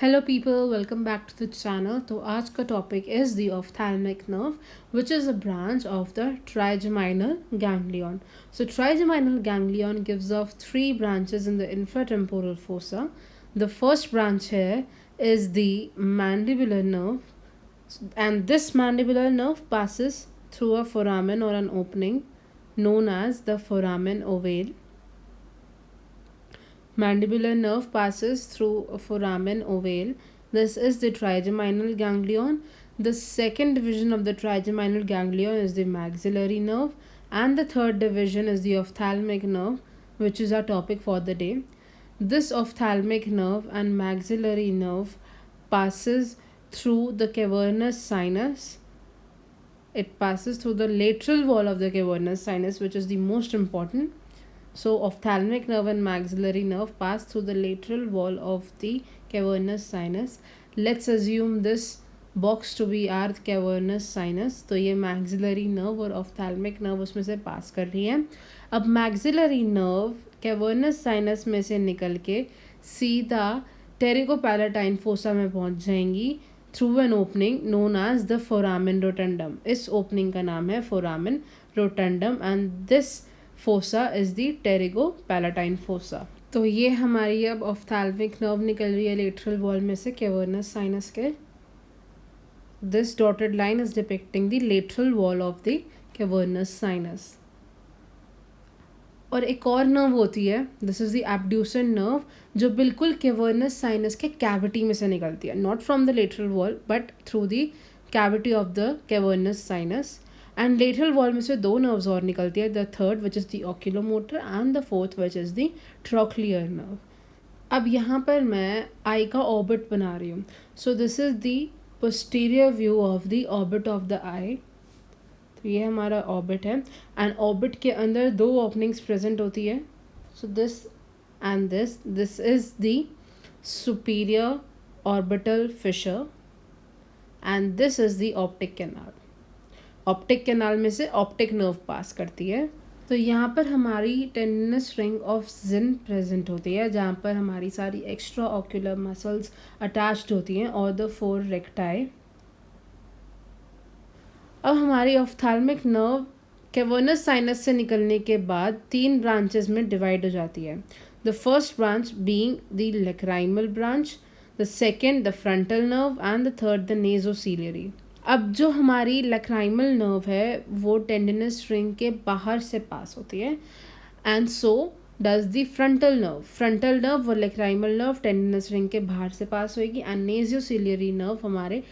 Hello people, welcome back to the channel. तो आज का topic is the ophthalmic nerve, which is a branch of the trigeminal ganglion. So trigeminal ganglion gives off three branches in the infratemporal fossa. The first branch here is the mandibular nerve, and this mandibular nerve passes through a foramen or an opening known as the foramen ovale. Mandibular nerve passes through a foramen ovale. This is the trigeminal ganglion. The second division of the trigeminal ganglion is the maxillary nerve, and the third division is the ophthalmic nerve, which is our topic for the day. This ophthalmic nerve and maxillary nerve passes through the cavernous sinus. It passes through the lateral wall of the cavernous sinus, which is the most important. So, ophthalmic nerve and maxillary nerve pass through the lateral wall of the cavernous sinus. Let's assume this box to be our cavernous sinus. तो ये maxillary nerve और ophthalmic nerve उसमें से पास कर रही है. अब maxillary nerve cavernous sinus में से निकल के सीधा टेरिकोपैलेटाइन फोसा में पहुंच जाएंगी through an opening known as the foramen rotundum. इस ओपनिंग का नाम है foramen rotundum and this fossa is the pterygopalatine fossa. तो ये हमारी अब ऑफ्थैल्मिक नर्व निकल रही है लेटरल वॉल में से कैवर्नस साइनस के. This dotted line is depicting the lateral wall of the cavernous sinus. और एक और नर्व होती है, this is the abducent nerve, जो बिल्कुल कैवर्नस साइनस के कैविटी में से निकलती है, not from the lateral wall but through the cavity of the cavernous sinus. And lateral wall में से दो नर्व्स और निकलती है, the third which is the oculomotor and the fourth which is the trochlear nerve. अब यहाँ पर मैं आई का ऑर्बिट बना रही हूँ. So this is the posterior view of the orbit of the eye. तो ये हमारा ऑर्बिट है एंड ऑर्बिट के अंदर दो ओपनिंग्स प्रेजेंट होती है. So this and this is the superior orbital Fisher and this is the optic canal. Optic canal में से ऑप्टिक नर्व पास करती है. तो यहाँ पर हमारी tendinous ring of Zinn present होती है, जहाँ पर हमारी सारी एक्स्ट्रा ऑक्यूलर मसल्स अटैच्ड होती हैं और द फोर रेक्टाई. अब हमारी ऑफ्थैल्मिक नर्व कैवर्नस साइनस से निकलने के बाद तीन ब्रांचेस में डिवाइड हो जाती है. The first branch being the lacrimal branch, the second the frontal nerve and the third the nasociliary. अब जो हमारी लेक्राइमल नर्व है वो टेंडिनस रिंग के बाहर से पास होती है and so does the frontal nerve. Frontal nerve और लेक्राइमल नर्व टेंडिनस रिंग के बाहर से पास होएगी एंड नेजियोसिलियरी नर्व हमारे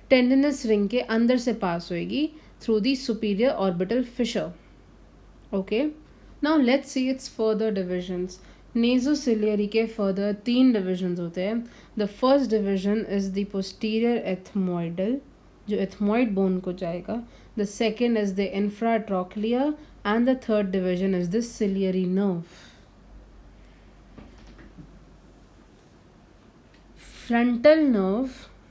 टेंडिनस रिंग के अंदर से पास होएगी through the superior orbital fissure. Okay, now let's see its further divisions. Nasociliary के फर्दर तीन डिविजन्स होते हैं. The first division is the posterior ethmoidal, जो एथमोइड बोन को जाएगा. The second is the infratrochlear and the third division is the ciliary nerve. Frontal nerve,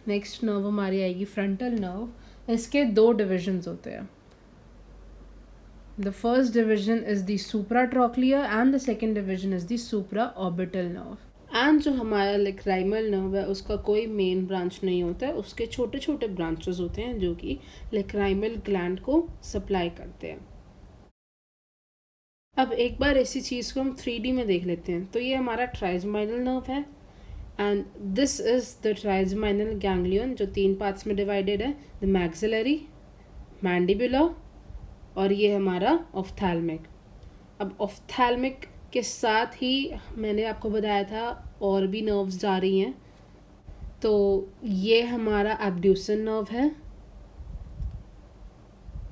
next nerve हमारी आएगी frontal nerve. इसके दो डिविजन्स होते हैं. The first division is the supratrochlear and the second division is the supra orbital nerve. And जो हमारा lacrimal nerve है उसका कोई मेन ब्रांच नहीं होता है, उसके छोटे छोटे ब्रांचेस होते हैं जो कि लेक्राइमल ग्लैंड को सप्लाई करते हैं. अब एक बार ऐसी चीज़ को हम 3D में देख लेते हैं. तो ये हमारा ट्राइजेमिनल नर्व है and this is the trigeminal ganglion जो तीन पार्ट्स में डिवाइडेड है, द मैक्सिलरी, मैंडिबुलर और ये हमारा ऑफ्थैल्मिक. अब ऑफ्थैल्मिक के साथ ही मैंने आपको बताया था और भी नर्व्स जा रही हैं. तो ये हमारा एब्ड्यूसन नर्व है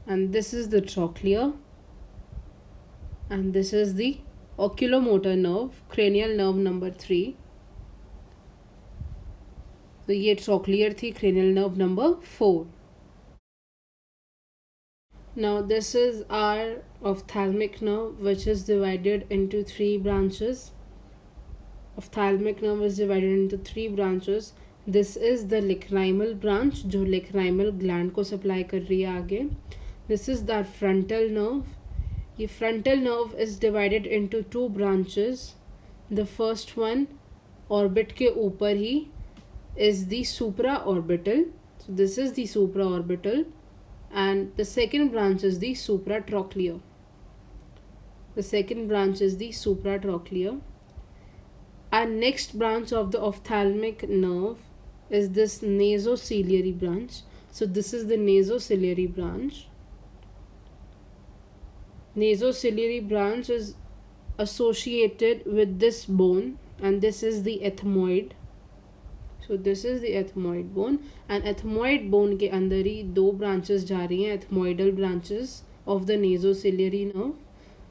and this is the trochlear and this is the oculomotor nerve, cranial nerve number 3. तो ये ट्रोक्लियर थी, cranial nerve number 4. Now this is our ophthalmic nerve which is divided into three branches. Ophthalmic nerve is divided into three branches. This is the lacrimal branch जो lacrimal gland को supply कर रही है आगे. This is the frontal nerve. ये frontal nerve is divided into two branches. The first one orbit के ऊपर ही is the supraorbital. So this is the supraorbital, and the second branch is the supratrochlear. The second branch is the supratrochlear. Our next branch of the ophthalmic nerve is this nasociliary branch. So this is the nasociliary branch. Nasociliary branch is associated with this bone, and this is the ethmoid. So this is the ethmoid bone, and ethmoid bone के अंदर ही दो branches जा रही हैं, ethmoidal branches of the nasociliary nerve.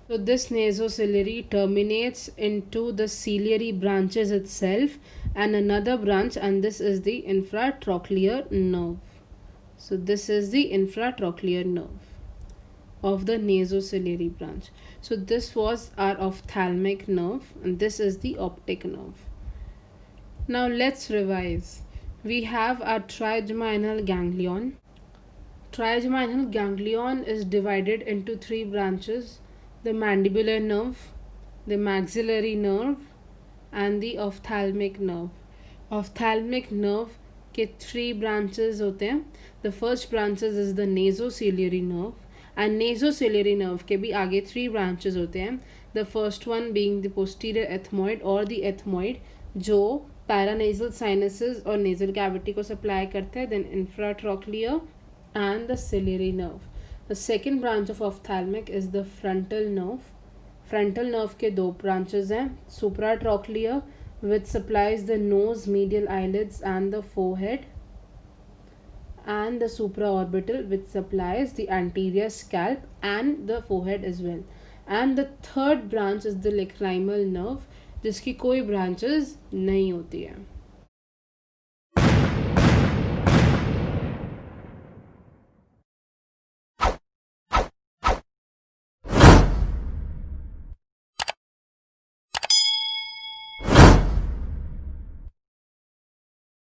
So this nasociliary terminates into the ciliary branches itself and another branch, and this is the infratrochlear nerve. So this is the infratrochlear nerve of the nasociliary branch. So this was our ophthalmic nerve, and this is the optic nerve. Now let's revise. We have our trigeminal ganglion. Trigeminal ganglion is divided into three branches: the mandibular nerve, the maxillary nerve, and the ophthalmic nerve. Ophthalmic nerve के three branches होते हैं. The first branches is the nasociliary nerve, and nasociliary nerve के भी आगे three branches होते हैं. The first one being the posterior ethmoid or the ethmoid, जो paranasal sinuses और nasal cavity को supply करते हैं. Then infratrochlear and the ciliary nerve. The second branch of ophthalmic is the frontal nerve. Frontal nerve के दो branches हैं: supratrochlear, which supplies the nose, medial eyelids, and the forehead, and the supraorbital, which supplies the anterior scalp and the forehead as well. And the third branch is the lacrimal nerve, जिसकी कोई branches नहीं होती है.